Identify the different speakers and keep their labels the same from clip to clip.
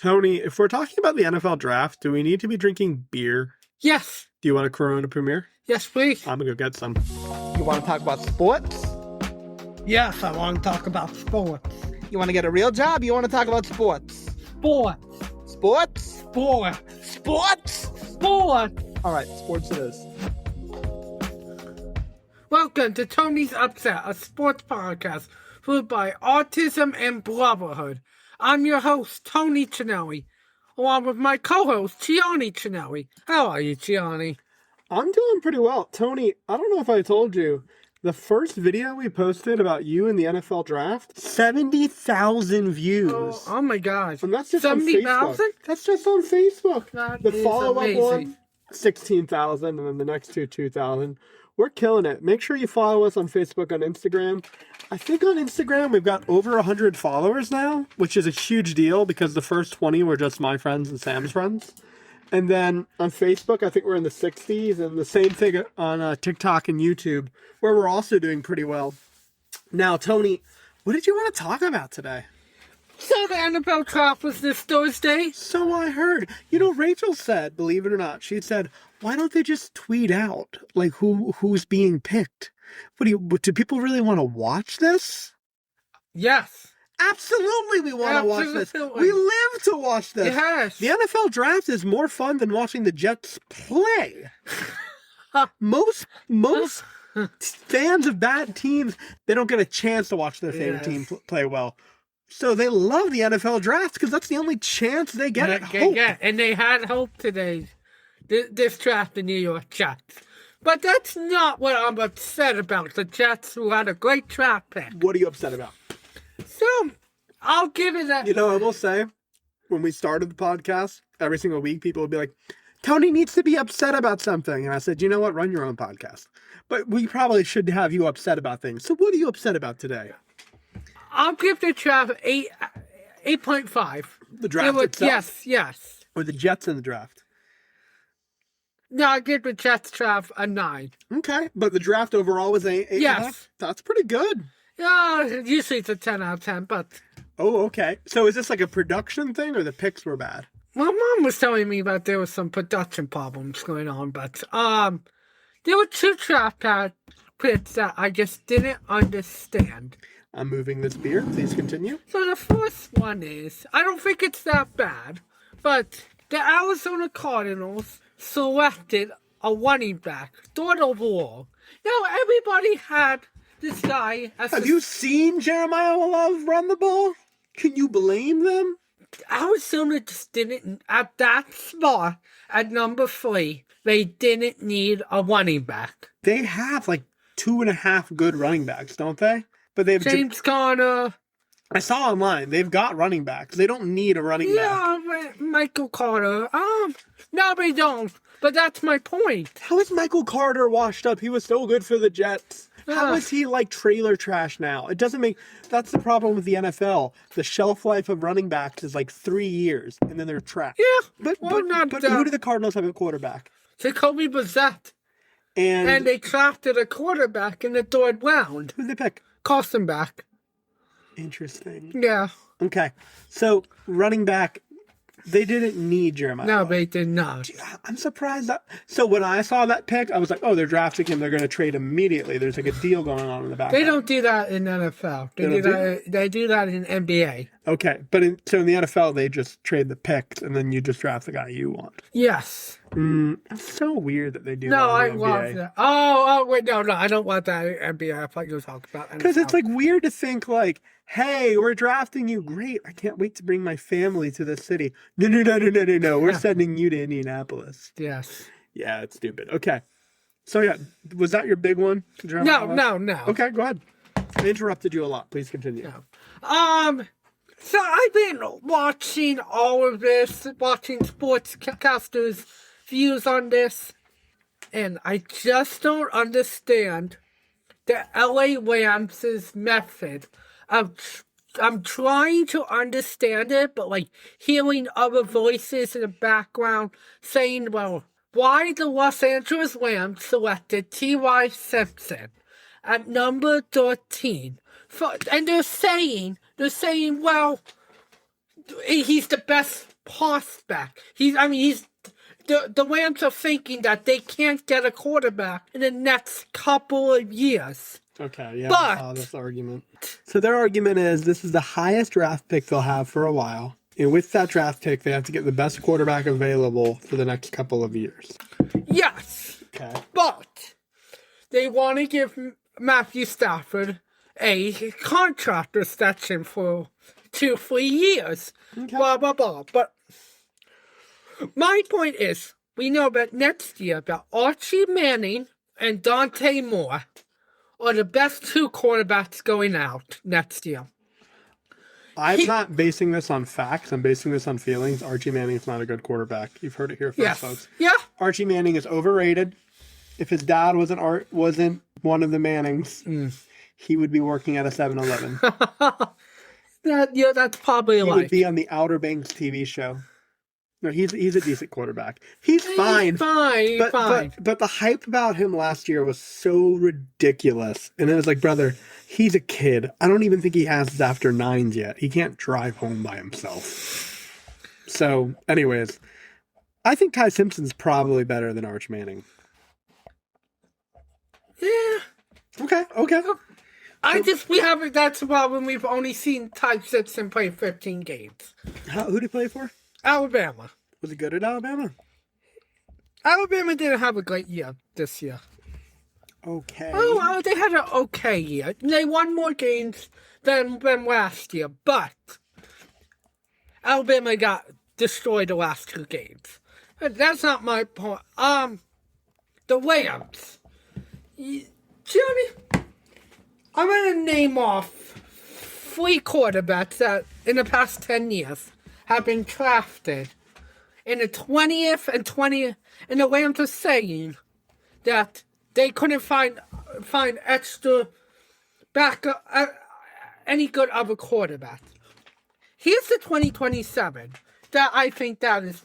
Speaker 1: Tony, if we're talking about the NFL draft, do we need to be drinking beer?
Speaker 2: Yes.
Speaker 1: Do you want a Corona Premier?
Speaker 2: Yes, please.
Speaker 1: I'm gonna go get some.
Speaker 3: You want to talk about sports?
Speaker 2: Yes, I want to talk about sports.
Speaker 3: You want to get a real job? You want to talk about sports?
Speaker 2: Sports.
Speaker 3: Sports?
Speaker 2: Sports.
Speaker 3: Sports?
Speaker 2: Sports.
Speaker 3: All right, sports it is.
Speaker 2: Welcome to Tony's Upset, a sports podcast fueled by autism and brotherhood. I'm your host, Tony Cinelli, along with my co-host, Gianni Cinelli. How are you, Gianni?
Speaker 1: I'm doing pretty well. Tony, I don't know if I told you, the first video we posted about you in the NFL draft, 70,000 views.
Speaker 2: Oh my gosh.
Speaker 1: And that's just on
Speaker 2: 70,000?
Speaker 1: Facebook. That's just on Facebook.
Speaker 2: That
Speaker 1: The
Speaker 2: is
Speaker 1: follow-up
Speaker 2: amazing.
Speaker 1: one, 16,000, and then the next two, 2,000. We're killing it. Make sure you follow us on Facebook, on Instagram. I think on Instagram we've got over 100 followers now, which is a huge deal because the first 20 were just my friends and Sam's friends. And then on Facebook, I think we're in the 60s, and the same thing on TikTok and YouTube, where we're also doing pretty well. Now, Tony, what did you want to talk about today?
Speaker 2: So the NFL draft was this Thursday?
Speaker 1: So I heard. You know, Rachel said, believe it or not, she said, why don't they just tweet out, like, who's being picked? Do people really want to watch this?
Speaker 2: Yes.
Speaker 1: Absolutely we want to watch this.
Speaker 2: Absolutely.
Speaker 1: We live to watch this.
Speaker 2: Yes.
Speaker 1: The NFL draft is more fun than watching the Jets play. Most fans of bad teams, they don't get a chance to watch their favorite team play well. So they love the NFL draft because that's the only chance they get at hope.
Speaker 2: Yeah, and they had hope today. This draft, the New York Jets. But that's not what I'm upset about. The Jets, who had a great draft pick.
Speaker 1: What are you upset about?
Speaker 2: So, I'll give it that.
Speaker 1: You know, I will say, when we started the podcast, every single week, people would be like, Tony needs to be upset about something. And I said, you know what? Run your own podcast. But we probably should have you upset about things. So what are you upset about today?
Speaker 2: I'll give the draft 8.5.
Speaker 1: The draft itself?
Speaker 2: Yes.
Speaker 1: Or the Jets in the draft?
Speaker 2: No, I'll give the Jets draft a 9.
Speaker 1: Okay, but the draft overall was 8.
Speaker 2: Yes.
Speaker 1: That's pretty good.
Speaker 2: Yeah, usually it's a 10 out of 10, but...
Speaker 1: Oh, okay. So is this like a production thing, or the picks were bad?
Speaker 2: My mom was telling me that there was some production problems going on, but there were 2 draft picks that I just didn't understand.
Speaker 1: I'm moving this beer. Please continue.
Speaker 2: So the first one is, I don't think it's that bad, but the Arizona Cardinals selected a running back, third overall. Now, everybody had this guy as
Speaker 1: Have you seen Jeremiah Love run the ball? Can you blame them?
Speaker 2: Arizona just didn't, at that spot, at number 3, they didn't need a running back.
Speaker 1: They have like 2.5 good running backs, don't they? But they've
Speaker 2: James Conner.
Speaker 1: I saw online they've got running backs. They don't need a running back.
Speaker 2: Yeah, Michael Carter. No, they don't. But that's my point.
Speaker 1: How is Michael Carter washed up? He was so good for the Jets. How is he like trailer trash now? It doesn't make... That's the problem with the NFL. The shelf life of running backs is like 3 years, and then they're trash.
Speaker 2: Yeah,
Speaker 1: But who do the Cardinals have at quarterback?
Speaker 2: Jacoby Brissett.
Speaker 1: And
Speaker 2: they drafted a quarterback in the 3rd round.
Speaker 1: who did they pick?
Speaker 2: Carson back.
Speaker 1: Interesting.
Speaker 2: Yeah.
Speaker 1: Okay, so running back, they didn't need Jeremiah.
Speaker 2: No,
Speaker 1: Love.
Speaker 2: they did not.
Speaker 1: I'm surprised that... So when I saw that pick, I was like, oh, they're drafting him. They're going to trade immediately. There's like a deal going on in the back.
Speaker 2: They don't do that in NFL. They do that in NBA.
Speaker 1: Okay, but so in the NFL, they just trade the picks, and then you just draft the guy you want.
Speaker 2: Yes.
Speaker 1: It's so weird that they do
Speaker 2: No,
Speaker 1: that
Speaker 2: I
Speaker 1: in the
Speaker 2: love
Speaker 1: NBA.
Speaker 2: that. Oh, wait, no, I don't want that in NBA. I thought you were talking about NFL.
Speaker 1: Because it's like weird to think like, hey, we're drafting you. Great. I can't wait to bring my family to this city. No. We're sending you to Indianapolis.
Speaker 2: Yes.
Speaker 1: Yeah, it's stupid. Okay. So yeah, was that your big one?
Speaker 2: No.
Speaker 1: Okay, go ahead. I interrupted you a lot. Please continue.
Speaker 2: No. So I've been watching all of this, watching sportscasters' views on this, and I just don't understand the LA Rams' method of... I'm trying to understand it, but like hearing other voices in the background saying, well, why the Los Angeles Rams selected T.Y. Simpson at number 13. And they're saying, well, he's the best prospect. He's the Rams are thinking that they can't get a quarterback in the next couple of years.
Speaker 1: Okay, yeah,
Speaker 2: But-
Speaker 1: I saw this argument. So their argument is this is the highest draft pick they'll have for a while. And with that draft pick, they have to get the best quarterback available for the next couple of years.
Speaker 2: Yes,
Speaker 1: Okay.
Speaker 2: but they want to give Matthew Stafford a contract extension for 2-3 years.
Speaker 1: Okay.
Speaker 2: Blah, blah, blah. But my point is, we know that next year that Archie Manning and Dante Moore are the best 2 quarterbacks going out next year.
Speaker 1: I'm not basing this on facts. I'm basing this on feelings. Archie Manning is not a good quarterback. You've heard it here first,
Speaker 2: Yes.
Speaker 1: folks.
Speaker 2: Yeah.
Speaker 1: Archie Manning is overrated. If his dad wasn't one of the Mannings, he would be working at a 7-Eleven.
Speaker 2: That's probably
Speaker 1: He
Speaker 2: like.
Speaker 1: would be on the Outer Banks TV show. No, he's a decent quarterback. He's fine.
Speaker 2: Fine, fine.
Speaker 1: But the hype about him last year was so ridiculous. And it was like, brother, he's a kid. I don't even think he has his after 9s yet. He can't drive home by himself. So, anyways, I think Ty Simpson's probably better than Arch Manning.
Speaker 2: Yeah.
Speaker 1: Okay.
Speaker 2: We haven't, that's the problem. We've only seen Ty Simpson play 15 games.
Speaker 1: Who did he play for?
Speaker 2: Alabama.
Speaker 1: Was he good at Alabama?
Speaker 2: Alabama didn't have a great year this year.
Speaker 1: Okay.
Speaker 2: Oh, they had an okay year. They won more games than last year, but Alabama got destroyed the last 2 games. But that's not my point. The Rams. Gianni, I'm going to name off 3 quarterbacks that in the past 10 years have been drafted in the 20th and 20th, and the Rams are saying that they couldn't find extra backup, any good other quarterback. Here's the 2027 that I think that is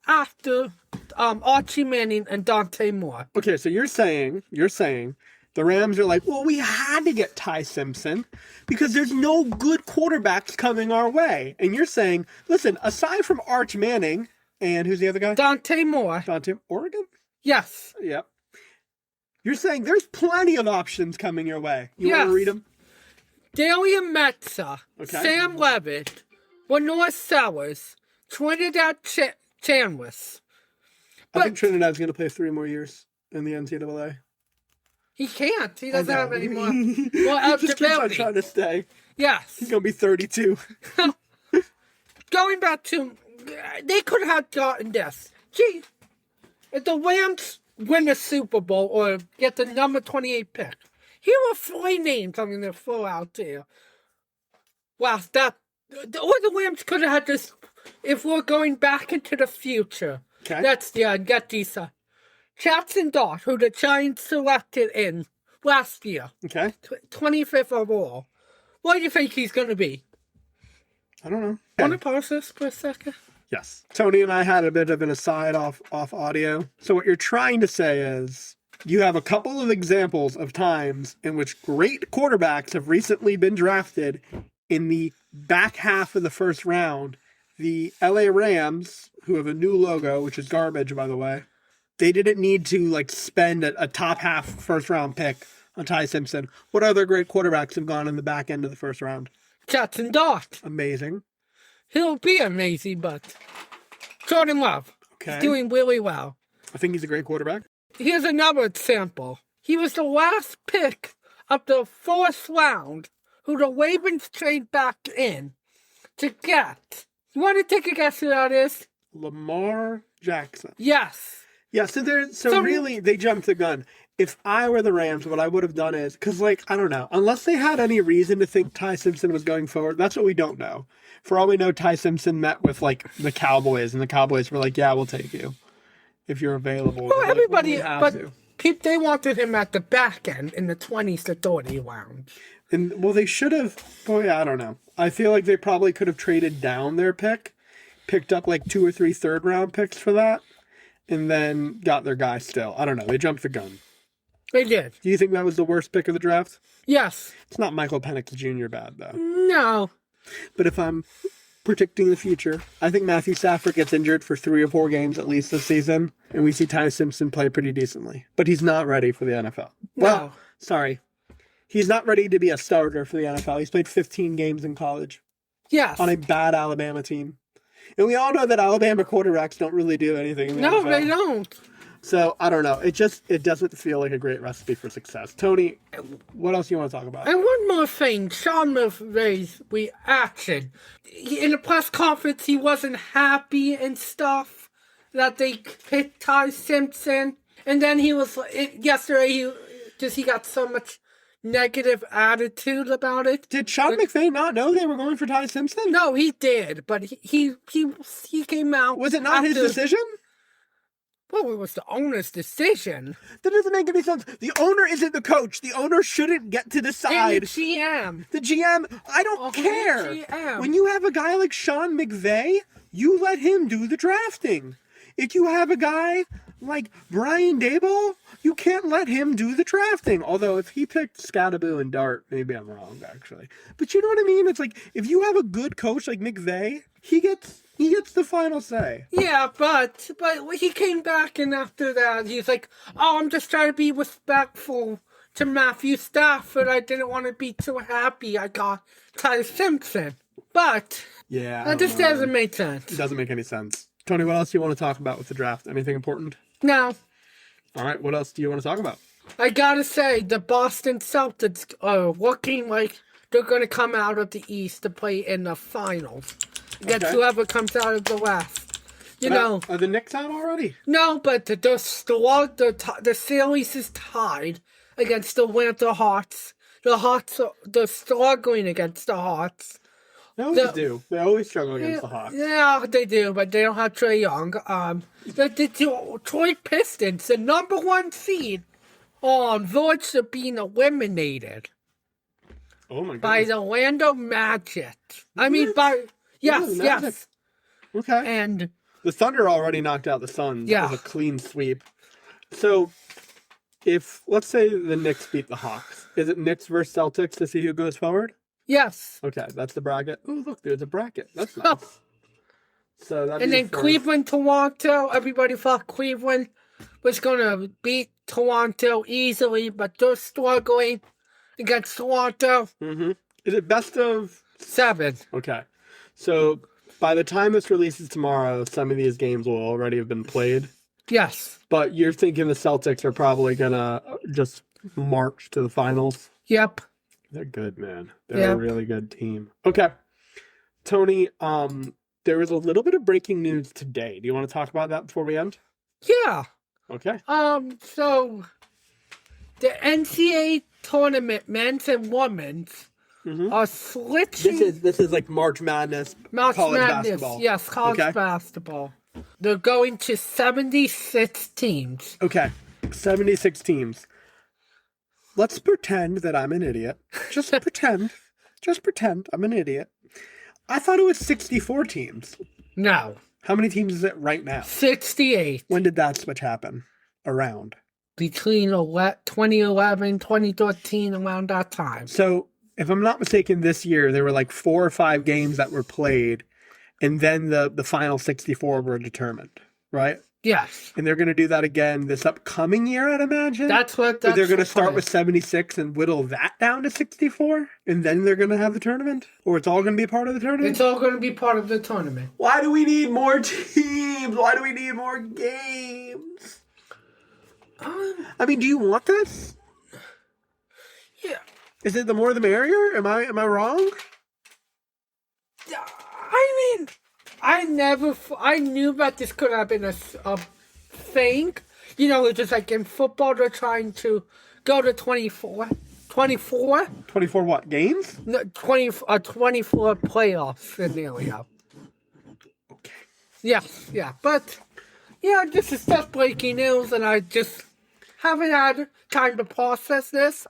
Speaker 2: after Archie Manning and Dante Moore.
Speaker 1: Okay, so you're saying the Rams are like, well, we had to get Ty Simpson because there's no good quarterbacks coming our way. And you're saying, listen, aside from Arch Manning and who's the other guy?
Speaker 2: Dante Moore.
Speaker 1: Dante Oregon?
Speaker 2: Yes.
Speaker 1: Yep. You're saying there's plenty of options coming your way. You want
Speaker 2: Yes.
Speaker 1: to read them?
Speaker 2: Dalian Metza,
Speaker 1: Okay.
Speaker 2: Sam Levitt, Lenore Sellers, Trinidad Chanwis.
Speaker 1: I think Trinidad's going to play 3 more years in the NCAA.
Speaker 2: He can't. He doesn't
Speaker 1: I know.
Speaker 2: have any more.
Speaker 1: He
Speaker 2: Well,
Speaker 1: just keeps on
Speaker 2: eligibility.
Speaker 1: trying to stay.
Speaker 2: Yes.
Speaker 1: He's going to be 32.
Speaker 2: Going back to, they could have gotten this. Gee, if the Rams win the Super Bowl or get the number 28 pick, here are 3 names I'm going to throw out there. Wow, or the Rams could have had this, if we're going back into the future.
Speaker 1: Okay.
Speaker 2: Let's get these. Jackson Dart, who the Giants selected in last year,
Speaker 1: Okay.
Speaker 2: 25th overall. What do you think he's going to be?
Speaker 1: I don't know.
Speaker 2: Want to pause this for a second?
Speaker 1: Yes. Tony and I had a bit of an aside off audio. So what you're trying to say is you have a couple of examples of times in which great quarterbacks have recently been drafted in the back half of the first round. The LA Rams, who have a new logo, which is garbage, by the way, they didn't need to spend a top half first round pick on Ty Simpson. What other great quarterbacks have gone in the back end of the first round?
Speaker 2: Jackson Dart.
Speaker 1: Amazing.
Speaker 2: He'll be amazing, but Jordan Love.
Speaker 1: Okay.
Speaker 2: He's doing really well.
Speaker 1: I think he's a great quarterback.
Speaker 2: Here's another example. He was the last pick of the 4th round who the Ravens trade back in to get. You want to take a guess who that is?
Speaker 1: Lamar Jackson.
Speaker 2: Yes.
Speaker 1: Yeah, so really, they jumped the gun. If I were the Rams, what I would have done is, because, I don't know, unless they had any reason to think Ty Simpson was going forward, that's what we don't know. For all we know, Ty Simpson met with, the Cowboys, and the Cowboys were like, yeah, we'll take you if you're available.
Speaker 2: Well, everybody,
Speaker 1: we have
Speaker 2: but
Speaker 1: to.
Speaker 2: they wanted him at the back end in the 20s to 30 round.
Speaker 1: And, well, they should have, boy, I don't know. I feel like they probably could have traded down their pick, picked up 2 or 3 third-round picks for that, and then got their guy still. I don't know. They jumped the gun.
Speaker 2: They did.
Speaker 1: Do you think that was the worst pick of the draft?
Speaker 2: Yes.
Speaker 1: It's not Michael Penix Jr. bad, though.
Speaker 2: No.
Speaker 1: But if I'm predicting the future. I think Matthew Stafford gets injured for 3 or 4 games at least this season, and we see Ty Simpson play pretty decently. But he's not ready for the NFL. Well, sorry. He's not ready to be a starter for the NFL. He's played 15 games in college.
Speaker 2: Yes.
Speaker 1: On a bad Alabama team. And we all know that Alabama quarterbacks don't really do anything in the NFL.
Speaker 2: No, they don't.
Speaker 1: So, I don't know. It doesn't feel like a great recipe for success. Tony, what else do you want to talk about?
Speaker 2: And one more thing, Sean McVay's reaction. In the press conference, he wasn't happy and stuff that they picked Ty Simpson. And then he was, yesterday, he got so much negative attitude about it.
Speaker 1: Did Sean McVay not know they were going for Ty Simpson?
Speaker 2: No, he did, but he came out.
Speaker 1: Was it not his decision?
Speaker 2: Well, it was the owner's decision.
Speaker 1: That doesn't make any sense. The owner isn't the coach. The owner shouldn't get to decide.
Speaker 2: And the GM.
Speaker 1: The GM, I don't care.
Speaker 2: The GM.
Speaker 1: When you have a guy like Sean McVay, you let him do the drafting. If you have a guy like Brian Daboll, you can't let him do the drafting. Although if he picked Scattaboo and Dart, maybe I'm wrong, actually. But you know what I mean? It's like, if you have a good coach like McVay, he gets the final say.
Speaker 2: Yeah, but he came back, and after that, he's like, "Oh, I'm just trying to be respectful to Matthew Stafford. I didn't want to be too happy. I got Ty Simpson." But
Speaker 1: yeah,
Speaker 2: that just doesn't make sense.
Speaker 1: It doesn't make any sense. Tony, what else do you want to talk about with the draft? Anything important?
Speaker 2: No.
Speaker 1: All right, what else do you want to talk about?
Speaker 2: I gotta say, the Boston Celtics are looking like they're gonna come out of the East to play in the finals against whoever comes out of the West. You know,
Speaker 1: are the Knicks out already?
Speaker 2: No, but the series is tied against the Atlanta Hawks. The Hawks they're struggling against the Hawks.
Speaker 1: They always do. They always struggle against the Hawks.
Speaker 2: Yeah, they do, but they don't have Trae Young. The Detroit Pistons, the number 1 seed, on verge of being eliminated.
Speaker 1: Oh my god!
Speaker 2: By the Orlando Magic. I mean, yes.
Speaker 1: Okay.
Speaker 2: And
Speaker 1: the Thunder already knocked out the Suns.
Speaker 2: Yeah.
Speaker 1: It was a clean sweep. So, if let's say the Knicks beat the Hawks, is it Knicks versus Celtics to see who goes forward?
Speaker 2: Yes.
Speaker 1: Okay, that's the bracket. Oh, look, there's a bracket. That's nice. So that.
Speaker 2: And then Cleveland, Toronto. Everybody thought Cleveland was going to beat Toronto easily, but they're struggling against Toronto.
Speaker 1: Mm-hmm. Is it best of
Speaker 2: 7?
Speaker 1: Okay. So by the time this releases tomorrow, some of these games will already have been played.
Speaker 2: Yes.
Speaker 1: But you're thinking the Celtics are probably going to just march to the finals?
Speaker 2: Yep.
Speaker 1: They're good, man. They're a really good team. Okay. Tony, there was a little bit of breaking news today. Do you want to talk about that before we end?
Speaker 2: Yeah.
Speaker 1: Okay.
Speaker 2: So the NCAA tournament, men's and women's, are switching.
Speaker 1: This is like March Madness, college basketball.
Speaker 2: Yes, college basketball. They're going to 76 teams.
Speaker 1: Okay, 76 teams. Let's pretend that I'm an idiot. Just pretend. Just pretend I'm an idiot. I thought it was 64 teams.
Speaker 2: No.
Speaker 1: How many teams is it right now?
Speaker 2: 68.
Speaker 1: When did that switch happen? Around?
Speaker 2: Between 2011, 2013, around that time.
Speaker 1: So, if I'm not mistaken, this year there were like 4 or 5 games that were played, and then the final 64 were determined, right?
Speaker 2: Yes.
Speaker 1: And they're going to do that again this upcoming year, I'd imagine?
Speaker 2: That's what
Speaker 1: they're going to start with 76 and whittle that down to 64? And then they're going to have the tournament? Or it's all going to be a part of the tournament?
Speaker 2: It's all going to be part of the tournament.
Speaker 1: Why do we need more teams? Why do we need more games? I mean, do you want this?
Speaker 2: Yeah.
Speaker 1: Is it the more the merrier? Am I wrong?
Speaker 2: I mean, I knew that this could have been a thing. You know, it's just like in football, they're trying to go to 24. 24?
Speaker 1: 24 what? Games?
Speaker 2: No, 24 playoff scenario.
Speaker 1: Okay.
Speaker 2: Yeah. But, yeah, this is just breaking news, and I just haven't had time to process this.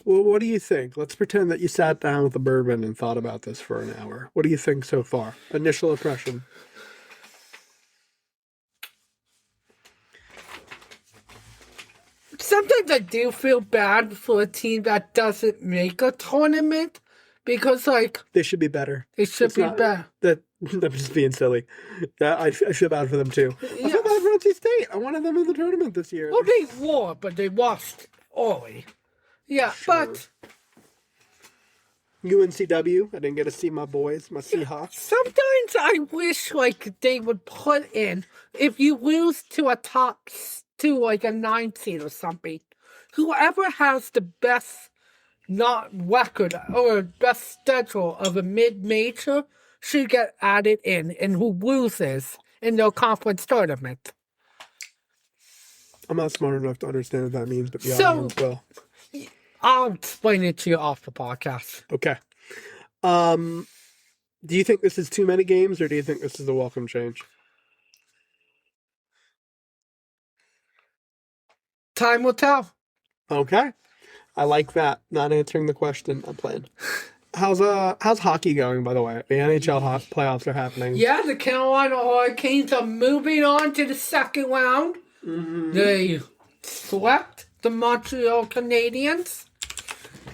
Speaker 1: Well, what do you think? Let's pretend that you sat down with a bourbon and thought about this for an hour. What do you think so far? Initial impression?
Speaker 2: Sometimes I do feel bad for a team that doesn't make a tournament Because, like,
Speaker 1: They should be better.
Speaker 2: it should
Speaker 1: It's
Speaker 2: be
Speaker 1: not-
Speaker 2: better.
Speaker 1: I'm just being silly. I feel bad for them too. I feel bad for NC State. I wanted them in the tournament this year.
Speaker 2: Well, they won, but they lost early. Yeah, but
Speaker 1: UNCW. I didn't get to see my boys, my Seahawks.
Speaker 2: sometimes I wish, like, they would put in, if you lose to like a 9 seed or something, whoever has the best not record or best schedule of a mid-major should get added in, and who loses in their conference tournament.
Speaker 1: I'm not smart enough to understand what that means, but the
Speaker 2: So-
Speaker 1: audience will.
Speaker 2: I'll explain it to you off the podcast.
Speaker 1: Okay. Do you think this is too many games, or do you think this is a welcome change?
Speaker 2: Time will tell.
Speaker 1: Okay. I like that. Not answering the question. I'm playing. How's hockey going, by the way? The NHL playoffs are happening.
Speaker 2: Yeah, the Carolina Hurricanes are moving on to the second round.
Speaker 1: Mm-hmm.
Speaker 2: They swept the Montreal Canadiens.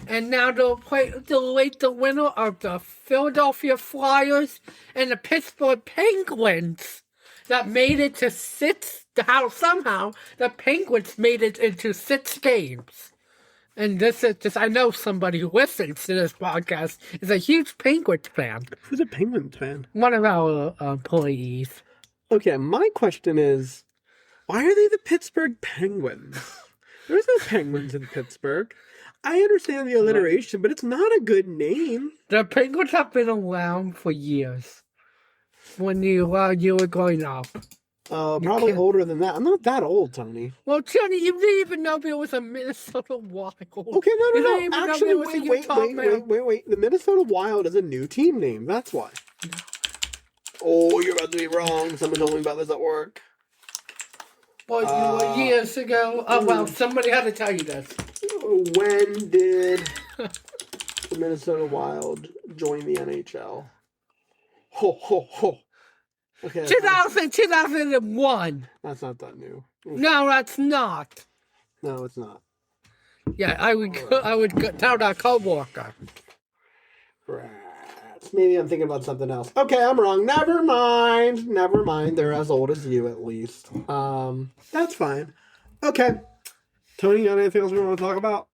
Speaker 2: And now they'll wait the winner of the Philadelphia Flyers and the Pittsburgh Penguins that made it to somehow the Penguins made it into 6 games. And this is just, I know somebody who listens to this podcast is a huge Penguins fan.
Speaker 1: Who's a Penguins fan?
Speaker 2: One of our employees.
Speaker 1: Okay, my question is, why are they the Pittsburgh Penguins? There's no Penguins in Pittsburgh. I understand the alliteration, but it's not a good name.
Speaker 2: The Penguins have been around for years. When you were growing up.
Speaker 1: Probably
Speaker 2: can't-
Speaker 1: older than that. I'm not that old, Tony.
Speaker 2: Well, Johnny, you didn't even know there was a Minnesota Wild.
Speaker 1: Okay,
Speaker 2: You didn't
Speaker 1: no.
Speaker 2: even know
Speaker 1: Actually,
Speaker 2: there was a Utah Man.
Speaker 1: wait. The Minnesota Wild is a new team name. That's why. Oh, you're about to be wrong. Someone told me about this at work.
Speaker 2: Well, years ago. Oh, well, somebody had to tell you this.
Speaker 1: When did the Minnesota Wild join the NHL? Ho, ho, ho. Okay,
Speaker 2: 2001.
Speaker 1: that's not that new.
Speaker 2: No, that's not.
Speaker 1: No, it's not.
Speaker 2: Yeah, I would tell that coworker.
Speaker 1: Rats. Maybe I'm thinking about something else. Okay, I'm wrong. Never mind. They're as old as you, at least. That's fine. Okay. Tony, you got anything else we want to talk about?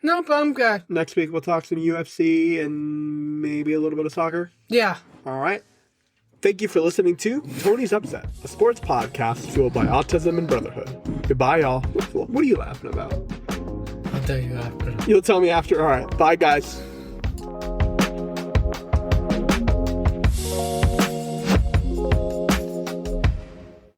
Speaker 2: Nope, I'm good.
Speaker 1: Next week we'll talk some UFC and maybe a little bit of soccer.
Speaker 2: Yeah.
Speaker 1: All right. Thank you for listening to Tony's Upset, a sports podcast fueled by autism and brotherhood. Goodbye, y'all. What are you laughing about?
Speaker 2: I'll tell you after.
Speaker 1: You'll tell me after. All right. Bye, guys.